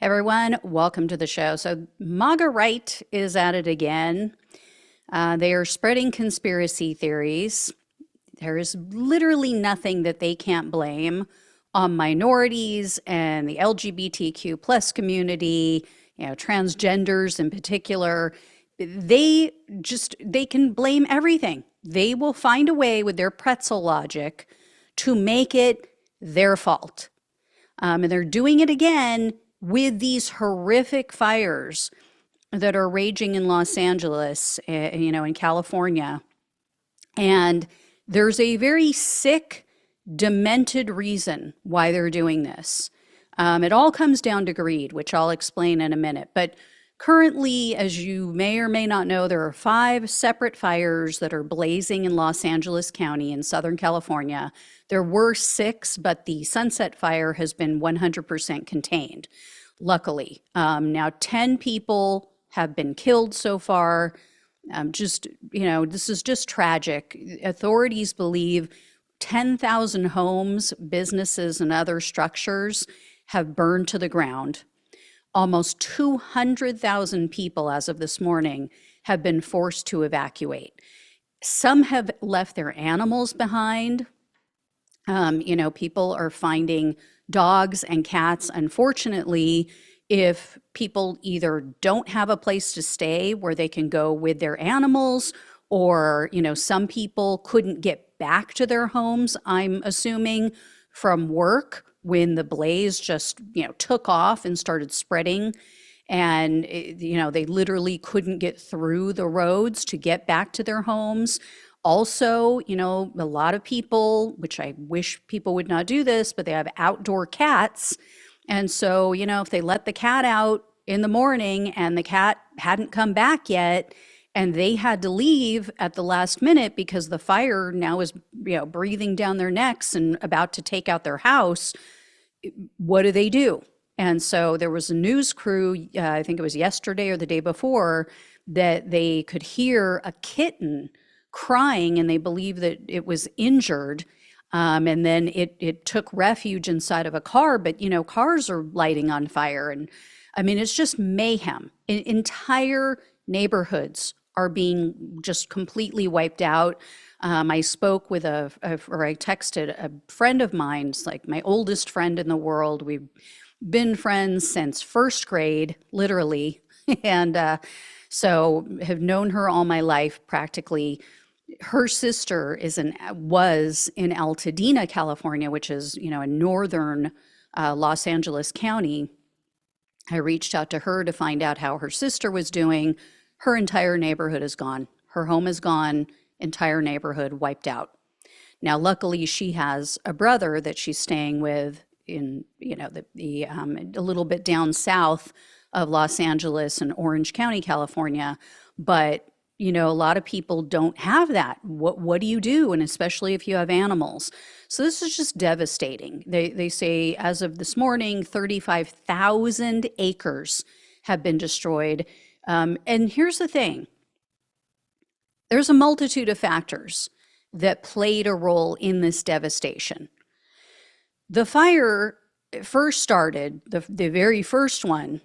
Everyone, welcome to the show. So, MAGA right is at it again. They are spreading conspiracy theories. There is literally nothing that they can't blame on minorities and the LGBTQ plus community, transgenders in particular. They can blame everything. They will find a way with their pretzel logic to make it their fault. And they're doing it again with these horrific fires that are raging in Los Angeles, in California. And there's a very sick, demented reason why they're doing this. It all comes down to greed, which I'll explain in a minute. But currently, as you may or may not know, there are 5 separate fires that are blazing in Los Angeles County in Southern California. There were 6, but the Sunset Fire has been 100% contained, luckily. Now, 10 people have been killed so far. This is just tragic. Authorities believe 10,000 homes, businesses, and other structures have burned to the ground. Almost 200,000 people, as of this morning, have been forced to evacuate. Some have left their animals behind. People are finding dogs and cats. Unfortunately, if people either don't have a place to stay where they can go with their animals, or, some people couldn't get back to their homes, I'm assuming, from work when the blaze just, took off and started spreading. And, they literally couldn't get through the roads to get back to their homes. Also, a lot of people, which I wish people would not do this, but they have outdoor cats. And so, if they let the cat out in the morning and the cat hadn't come back yet, and they had to leave at the last minute because the fire now is, breathing down their necks and about to take out their house, what do? And so there was a news crew, I think it was yesterday or the day before, that they could hear a kitten crying and they believe that it was injured. And then it took refuge inside of a car, but cars are lighting on fire. And I mean, it's just mayhem. Entire neighborhoods are being just completely wiped out. I spoke with I texted a friend of mine, it's like my oldest friend in the world. We've been friends since first grade, literally. And so have known her all my life practically. Her sister was in Altadena, California, which is, in northern Los Angeles County. I reached out to her to find out how her sister was doing. Her entire neighborhood is gone. Her home is gone, entire neighborhood wiped out. Now, luckily, she has a brother that she's staying with in, a little bit down south of Los Angeles and Orange County, California. But a lot of people don't have that. What do you do? And especially if you have animals. So this is just devastating. They say as of this morning, 35,000 acres have been destroyed. And here's the thing. There's a multitude of factors that played a role in this devastation. The fire first started, the very first one,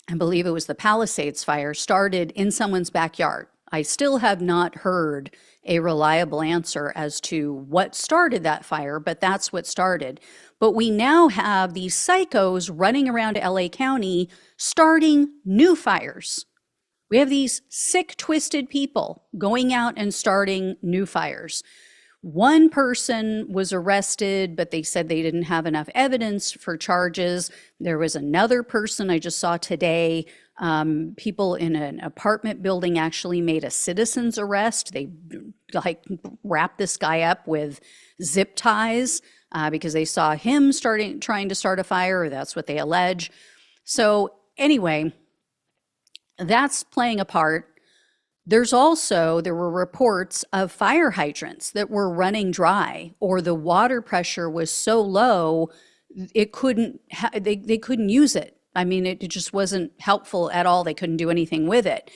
I believe it was the Palisades fire, started in someone's backyard. I still have not heard a reliable answer as to what started that fire, but that's what started. But we now have these psychos running around LA County starting new fires. We have these sick, twisted people going out and starting new fires. One person was arrested, but they said they didn't have enough evidence for charges. There was another person I just saw today. People in an apartment building actually made a citizen's arrest. They wrapped this guy up with zip ties because they saw him trying to start a fire, or that's what they allege. So anyway, that's playing a part. There were reports of fire hydrants that were running dry, or the water pressure was so low they couldn't use it. I mean, it just wasn't helpful at all. They couldn't do anything with it.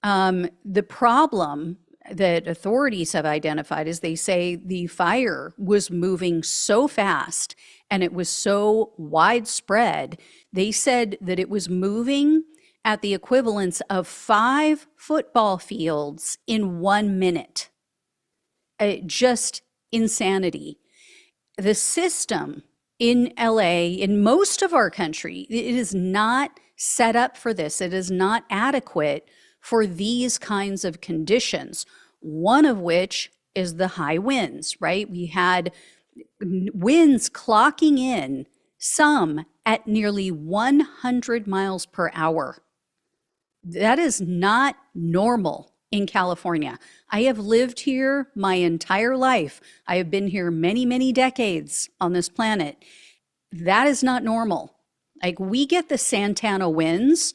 The problem that authorities have identified is they say the fire was moving so fast and it was so widespread. They said that it was moving at the equivalence of 5 football fields in 1 minute. Just insanity. The system in LA, in most of our country, it is not set up for this. It is not adequate for these kinds of conditions, one of which is the high winds, right? We had winds clocking in, some at nearly 100 miles per hour. That is not normal in California. I have lived here my entire life. I have been here many, many decades on this planet. That is not normal. Like, we get the Santana winds,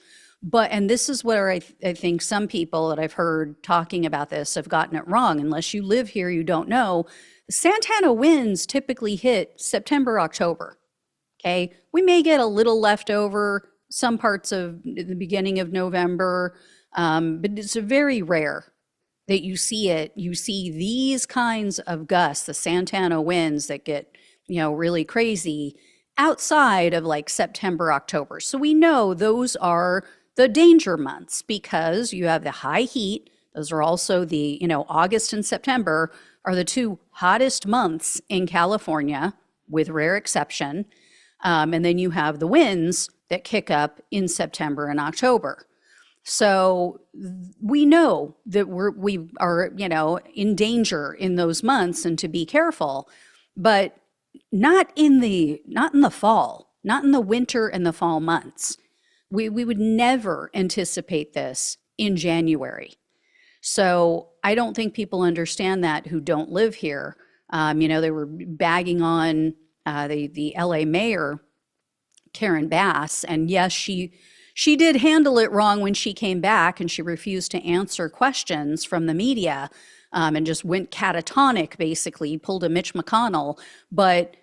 and this is where I think some people that I've heard talking about this have gotten it wrong. Unless you live here, you don't know. The Santana winds typically hit September, October. Okay. We may get a little leftover some parts of the beginning of November, but it's very rare that you see it. You see these kinds of gusts, the Santana winds that get, really crazy outside of like September, October. So we know those are the danger months because you have the high heat. Those are also the, August and September are the 2 hottest months in California, with rare exception. And then you have the winds that kick up in September and October. So we know that we are, in danger in those months and to be careful, but not in the fall, not in the winter and the fall months. We would never anticipate this in January. So I don't think people understand that who don't live here. They were bagging on the LA mayor, Karen Bass, and yes, she did handle it wrong when she came back, and she refused to answer questions from the media, and just went catatonic, basically, pulled a Mitch McConnell. But,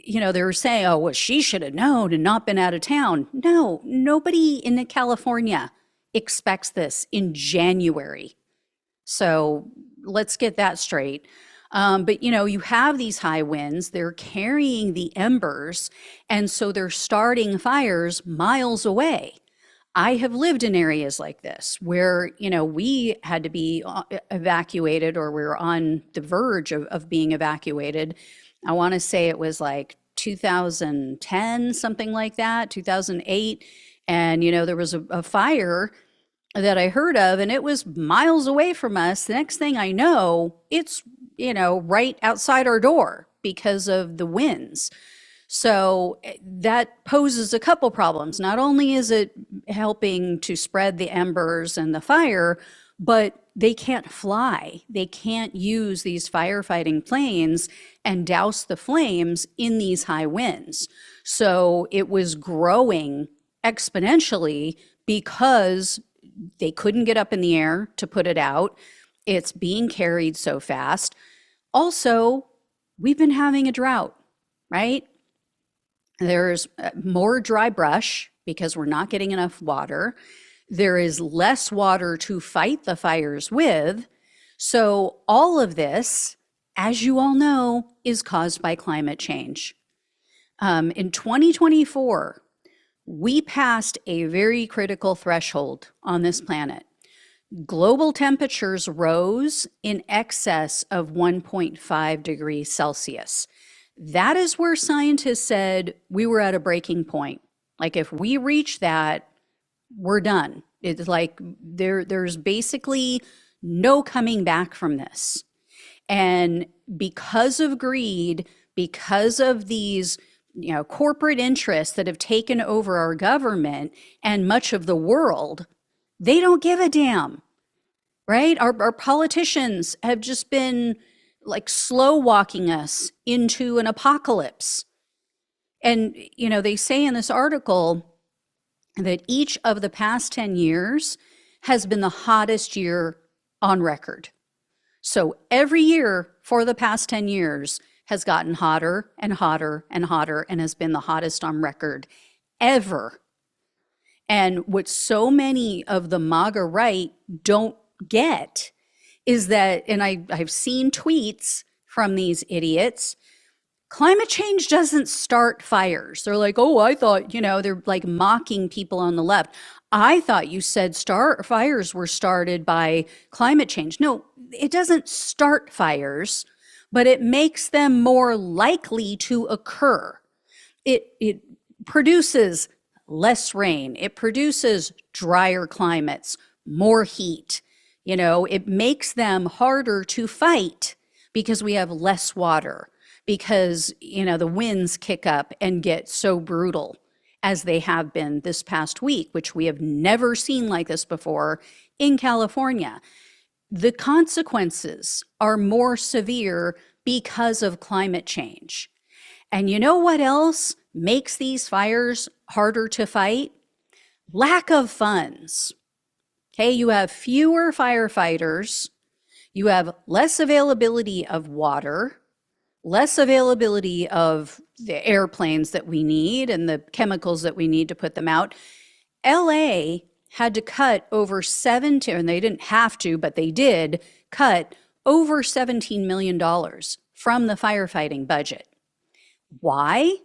they were saying, oh, well, she should have known and not been out of town. No, nobody in California expects this in January. So let's get that straight. But you have these high winds, they're carrying the embers, and so they're starting fires miles away. I have lived in areas like this where, we had to be evacuated, or we were on the verge of being evacuated. I want to say it was like 2010, something like that, 2008. And, there was a fire that I heard of, and it was miles away from us. The next thing I know, it's, right outside our door because of the winds. So that poses a couple problems. Not only is it helping to spread the embers and the fire, but they can't fly. They can't use these firefighting planes and douse the flames in these high winds. So it was growing exponentially because they couldn't get up in the air to put it out. It's being carried so fast. Also, we've been having a drought, right? There's more dry brush because we're not getting enough water. There is less water to fight the fires with. So all of this, as you all know, is caused by climate change. In 2024, we passed a very critical threshold on this planet. Global temperatures rose in excess of 1.5 degrees Celsius. That is where scientists said we were at a breaking point. Like, if we reach that, we're done. It's like there's basically no coming back from this. And because of greed, because of these corporate interests that have taken over our government and much of the world, they don't give a damn, right? Our politicians have just been like slow walking us into an apocalypse. And, they say in this article that each of the past 10 years has been the hottest year on record. So every year for the past 10 years has gotten hotter and hotter and hotter and has been the hottest on record ever. And what so many of the MAGA right don't get is that, and I've seen tweets from these idiots, Climate change doesn't start fires. They're like, oh, I thought, they're like mocking people on the left. I thought you said fires were started by climate change. No, it doesn't start fires, but it makes them more likely to occur. It produces less rain. It produces drier climates, more heat. It makes them harder to fight because we have less water, because, the winds kick up and get so brutal as they have been this past week, which we have never seen like this before in California. The consequences are more severe because of climate change. And you know what else makes these fires harder to fight? Lack of funds. Okay, you have fewer firefighters, you have less availability of water, less availability of the airplanes that we need and the chemicals that we need to put them out. LA had to cut over and they didn't have to, but they did cut over $17 million from the firefighting budget. Why?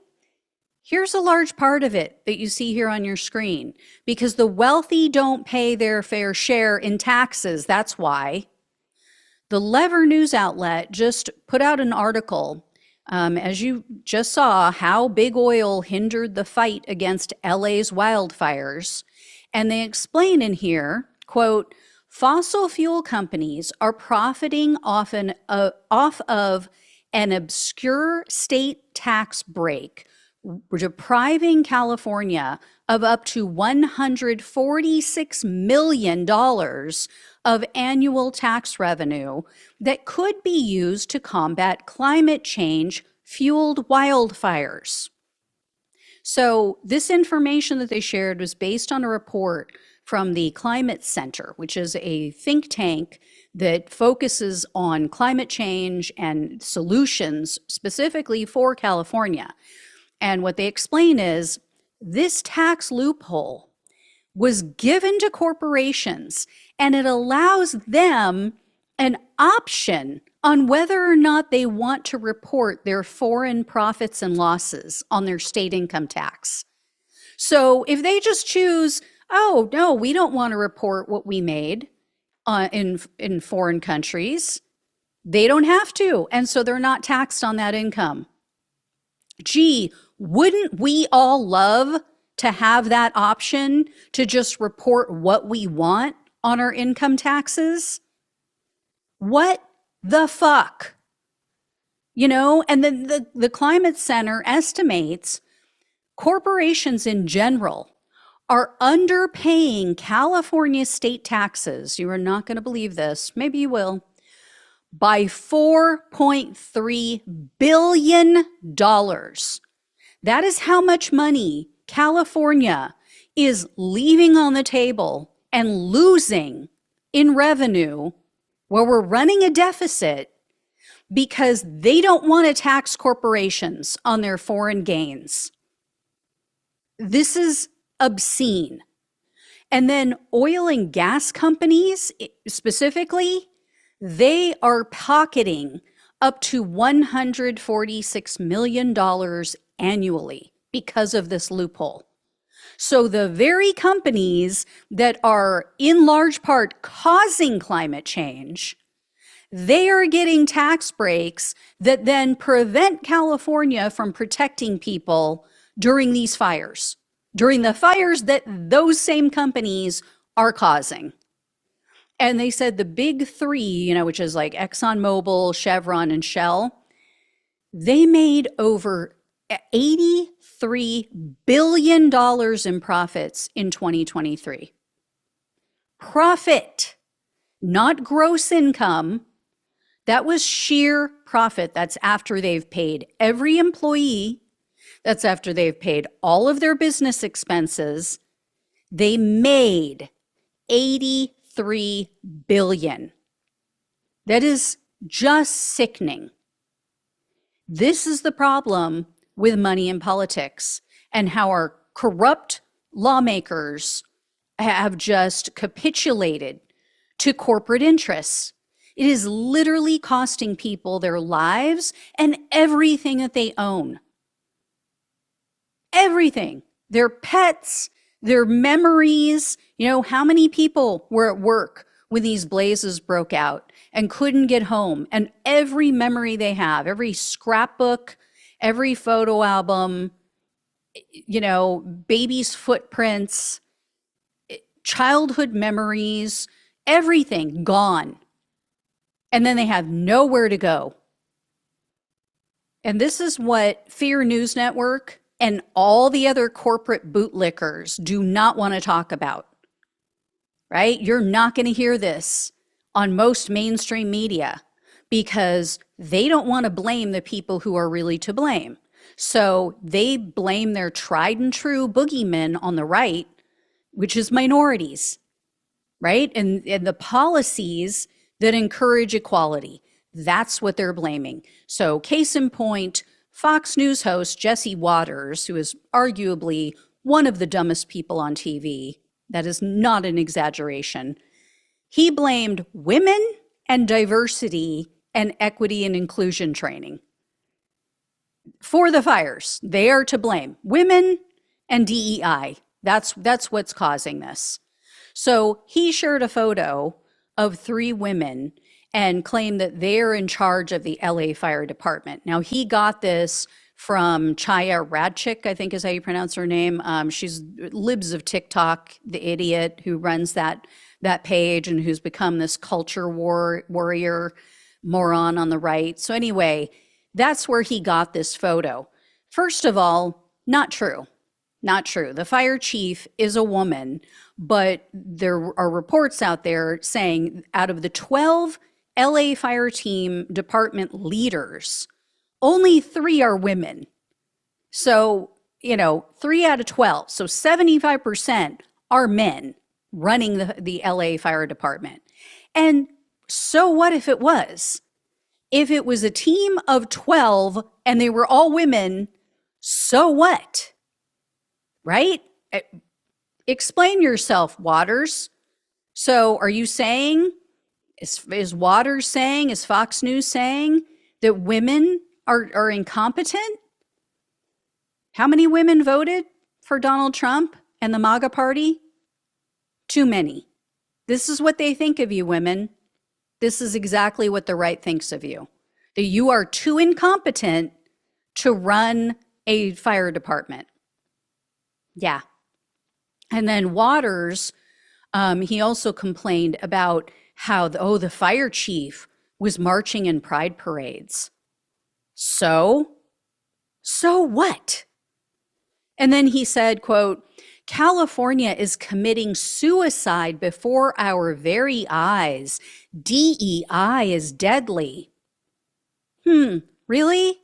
Here's a large part of it that you see here on your screen. Because the wealthy don't pay their fair share in taxes, that's why. The Lever news outlet just put out an article, as you just saw, how big oil hindered the fight against LA's wildfires. And they explain in here, quote, fossil fuel companies are profiting off of an obscure state tax break, depriving California of up to $146 million of annual tax revenue that could be used to combat climate change fueled wildfires. So this information that they shared was based on a report from the Climate Center, which is a think tank that focuses on climate change and solutions specifically for California. And what they explain is this tax loophole was given to corporations, and it allows them an option on whether or not they want to report their foreign profits and losses on their state income tax. So if they just choose, oh, no, we don't want to report what we made in foreign countries, they don't have to, and so they're not taxed on that income. Gee, wouldn't we all love to have that option to just report what we want on our income taxes? What the fuck? And then the Climate Center estimates corporations in general are underpaying California state taxes. You are not going to believe this. Maybe you will. By $4.3 billion. That is how much money California is leaving on the table and losing in revenue, where we're running a deficit because they don't want to tax corporations on their foreign gains. This is obscene. And then oil and gas companies specifically, they are pocketing up to $146 million annually because of this loophole. So the very companies that are in large part causing climate change, they are getting tax breaks that then prevent California from protecting people during these fires, during the fires that those same companies are causing. And they said the big three, which is like ExxonMobil, Chevron, and Shell, they made over $83 billion in profits in 2023. Profit, not gross income. That was sheer profit. That's after they've paid every employee. That's after they've paid all of their business expenses. They made $83 billion. That is just sickening. This is the problem with money in politics and how our corrupt lawmakers have just capitulated to corporate interests. It is literally costing people their lives and everything that they own. Everything. Their pets, their memories. You know, how many people were at work when these blazes broke out and couldn't get home? And every memory they have, every scrapbook, every photo album, you know, baby's footprints, childhood memories, everything gone. And then they have nowhere to go. And this is what Fear News Network and all the other corporate bootlickers do not want to talk about, right? You're not going to hear this on most mainstream media because they don't want to blame the people who are really to blame. So they blame their tried and true boogeymen on the right, which is minorities, right? And the policies that encourage equality. That's what they're blaming. So case in point, Fox News host Jesse Waters, who is arguably one of the dumbest people on TV, that is not an exaggeration, he blamed women and diversity and equity and inclusion training for the fires. They are to blame. Women and DEI. That's what's causing this. So he shared a photo of 3 women and claimed that they're in charge of the LA Fire Department. Now, he got this from Chaya Radchik, I think is how you pronounce her name. She's libs of TikTok, the idiot who runs that page and who's become this culture warrior moron on the right. So anyway, that's where he got this photo. First of all, not true. Not true. The fire chief is a woman, but there are reports out there saying out of the 12 LA fire team department leaders, only 3 are women. So, 3 out of 12. So 75% are men running the LA fire department. And so what if it was? If it was a team of 12 and they were all women, so what? Right? Explain yourself, Waters. So are you saying, is Waters saying, is Fox News saying that women are incompetent? How many women voted for Donald Trump and the MAGA party? Too many. This is what they think of you, women. This is exactly what the right thinks of you. That you are too incompetent to run a fire department. Yeah. And then Waters, he also complained about how, the fire chief was marching in pride parades. So what? And then he said, quote, California is committing suicide before our very eyes. DEI is deadly. Really?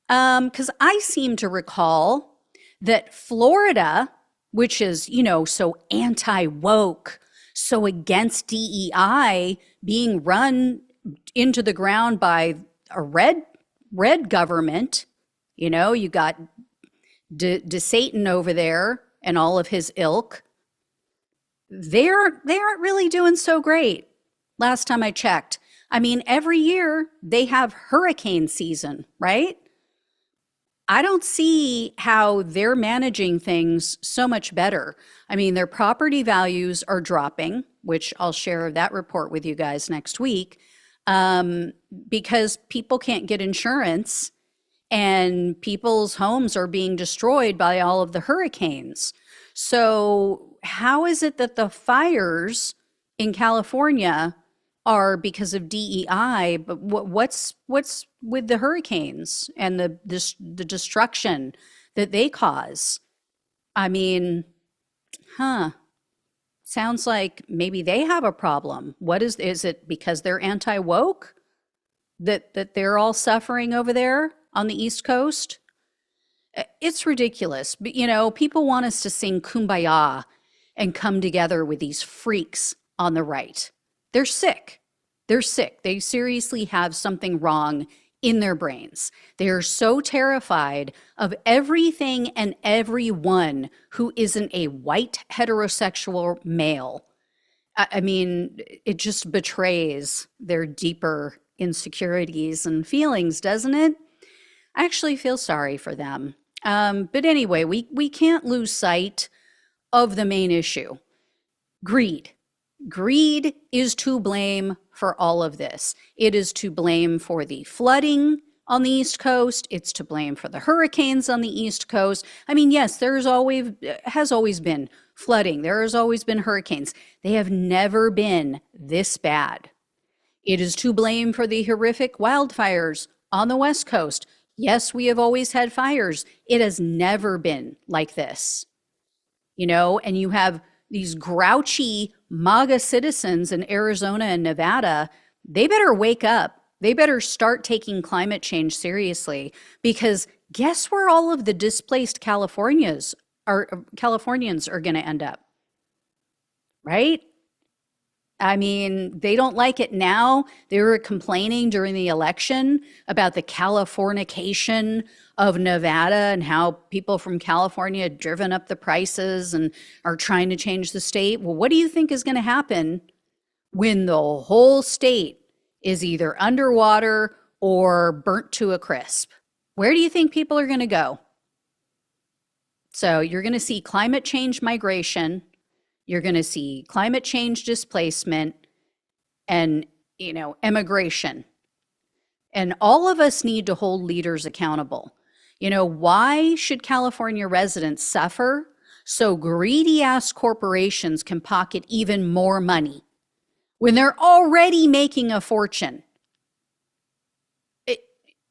Because I seem to recall that Florida, which is, so anti-woke, so against DEI being run into the ground by a red government, you got DeSatan over there and all of his ilk. They aren't really doing so great. Last time I checked. I mean, every year they have hurricane season, right? I don't see how they're managing things so much better. I mean, their property values are dropping, which I'll share that report with you guys next week, because people can't get insurance and people's homes are being destroyed by all of the hurricanes. So how is it that the fires in California are because of DEI, but what's with the hurricanes and the destruction that they cause? I mean, sounds like maybe they have a problem. What is it because they're anti-woke that they're all suffering over there on the East Coast? It's ridiculous. But, people want us to sing Kumbaya and come together with these freaks on the right. They're sick. They're sick. They seriously have something wrong in their brains. They are so terrified of everything and everyone who isn't a white heterosexual male. I mean, it just betrays their deeper insecurities and feelings, doesn't it? I actually feel sorry for them. But anyway, we can't lose sight of the main issue: greed. Greed is to blame for all of this. It is to blame for the flooding on the East Coast. It's to blame for the hurricanes on the East Coast. I mean, yes, has always been flooding. There has always been hurricanes. They have never been this bad. It is to blame for the horrific wildfires on the West Coast. Yes, we have always had fires. It has never been like this. And you have these grouchy MAGA citizens in Arizona and Nevada. They better wake up. They better start taking climate change seriously, because guess where all of the displaced Californians are going to end up, right? I mean, they don't like it now. They were complaining during the election about the Californication of Nevada and how people from California had driven up the prices and are trying to change the state. Well, what do you think is going to happen when the whole state is either underwater or burnt to a crisp? Where do you think people are going to go? So you're going to see climate change migration. You're going to see climate change displacement and, immigration. And all of us need to hold leaders accountable. Why should California residents suffer so greedy ass corporations can pocket even more money when they're already making a fortune? It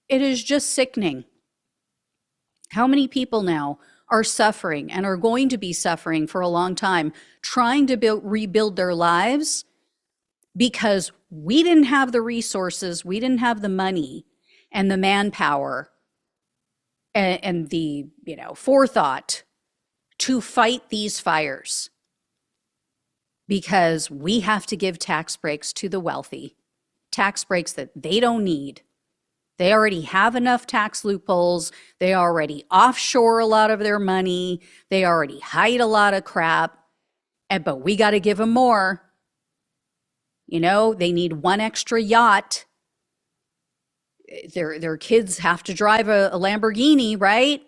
is just sickening. How many people now are suffering and are going to be suffering for a long time, trying to rebuild their lives because we didn't have the resources, we didn't have the money and the manpower and the forethought to fight these fires, because we have to give tax breaks to the wealthy, tax breaks that they don't need. They already have enough tax loopholes. They already offshore a lot of their money. They already hide a lot of crap. But we got to give them more. They need one extra yacht. Their kids have to drive a Lamborghini, right?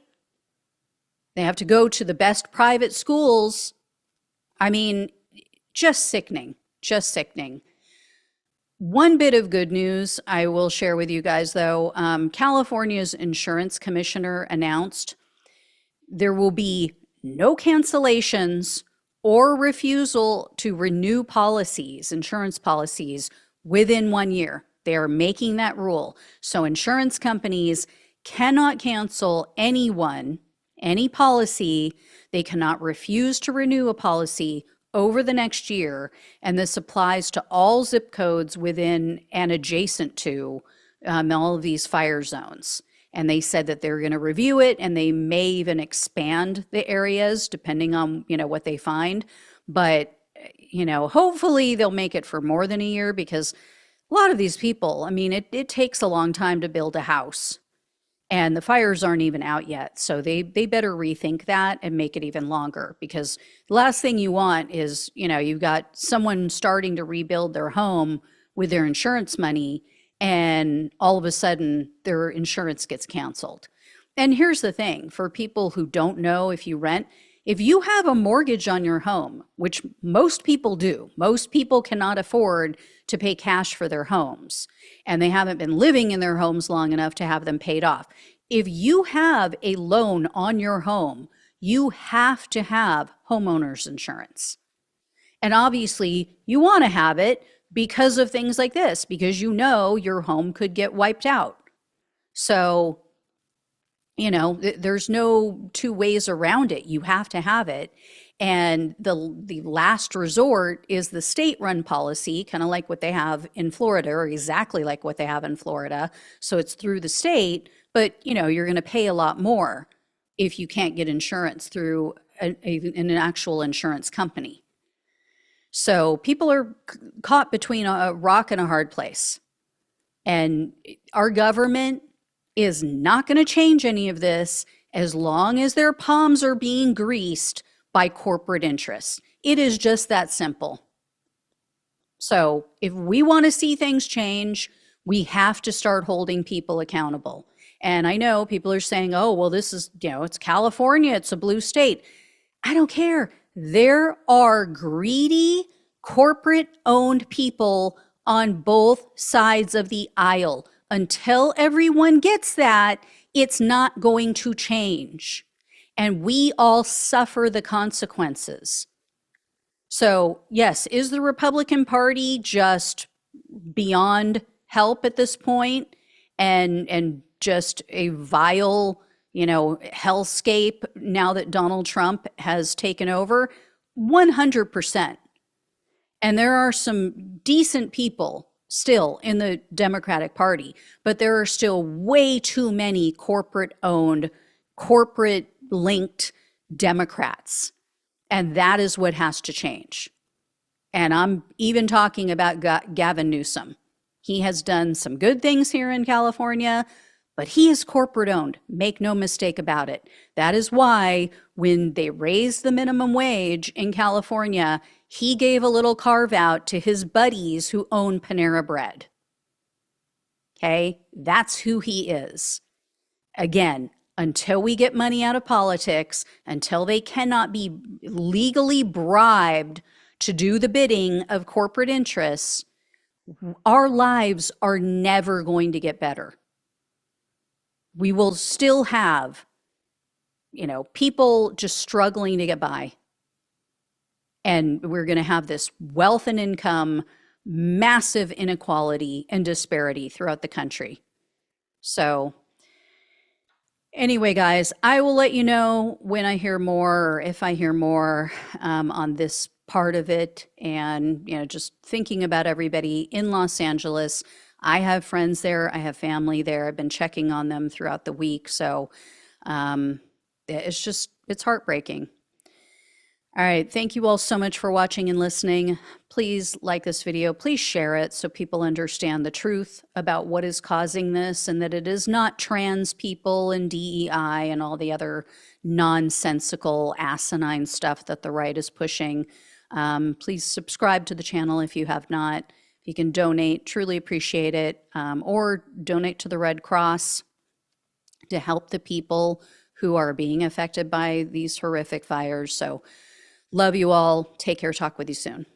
They have to go to the best private schools. I mean, just sickening, just sickening. One bit of good news I will share with you guys, though. California's insurance commissioner announced there will be no cancellations or refusal to renew policies, insurance policies, within 1 year. They are making that rule. So insurance companies cannot cancel any policy. They cannot refuse to renew a policy over the next year. And this applies to all zip codes within and adjacent to all of these fire zones. And they said that they're going to review it, and they may even expand the areas depending on, what they find. But, hopefully they'll make it for more than a year, because a lot of these people, I mean, it takes a long time to build a house. And the fires aren't even out yet. So they better rethink that and make it even longer, because the last thing you want is, you've got someone starting to rebuild their home with their insurance money, and all of a sudden their insurance gets canceled. And here's the thing, for people who don't know, if you have a mortgage on your home, which most people do, most people cannot afford to pay cash for their homes, and they haven't been living in their homes long enough to have them paid off. If you have a loan on your home, you have to have homeowners insurance. And obviously you want to have it because of things like this, because your home could get wiped out. So, there's no two ways around it. You have to have it. And the last resort is the state-run policy, kind of like what they have in Florida, or exactly like what they have in Florida. So it's through the state, but you're going to pay a lot more if you can't get insurance through an actual insurance company. So people are caught between a rock and a hard place. And our government is not going to change any of this as long as their palms are being greased by corporate interests. It is just that simple. So if we want to see things change, we have to start holding people accountable. And I know people are saying, oh, well, this is, it's California, it's a blue state. I don't care. There are greedy, corporate owned people on both sides of the aisle. Until everyone gets that, it's not going to change. And we all suffer the consequences. So, yes, is the Republican Party just beyond help at this point and just a vile, hellscape now that Donald Trump has taken over? 100%. And there are some decent people still in the Democratic Party, but there are still way too many corporate owned, corporate linked Democrats. And that is what has to change. And I'm even talking about Gavin Newsom. He has done some good things here in California, but he is corporate owned. Make no mistake about it. That is why when they raised the minimum wage in California, he gave a little carve out to his buddies who own Panera Bread. Okay, that's who he is. Again, until we get money out of politics, until they cannot be legally bribed to do the bidding of corporate interests, our lives are never going to get better. We will still have, people just struggling to get by. And we're going to have this wealth and income, massive inequality and disparity throughout the country. So anyway, guys, I will let you know when I hear more, or if I hear more on this part of it. And, just thinking about everybody in Los Angeles. I have friends there. I have family there. I've been checking on them throughout the week. So it's heartbreaking. All right. Thank you all so much for watching and listening. Please like this video. Please share it so people understand the truth about what is causing this and that it is not trans people and DEI and all the other nonsensical, asinine stuff that the right is pushing. Please subscribe to the channel if you have not. If you can donate, truly appreciate it. Or donate to the Red Cross to help the people who are being affected by these horrific fires. So love you all. Take care. Talk with you soon.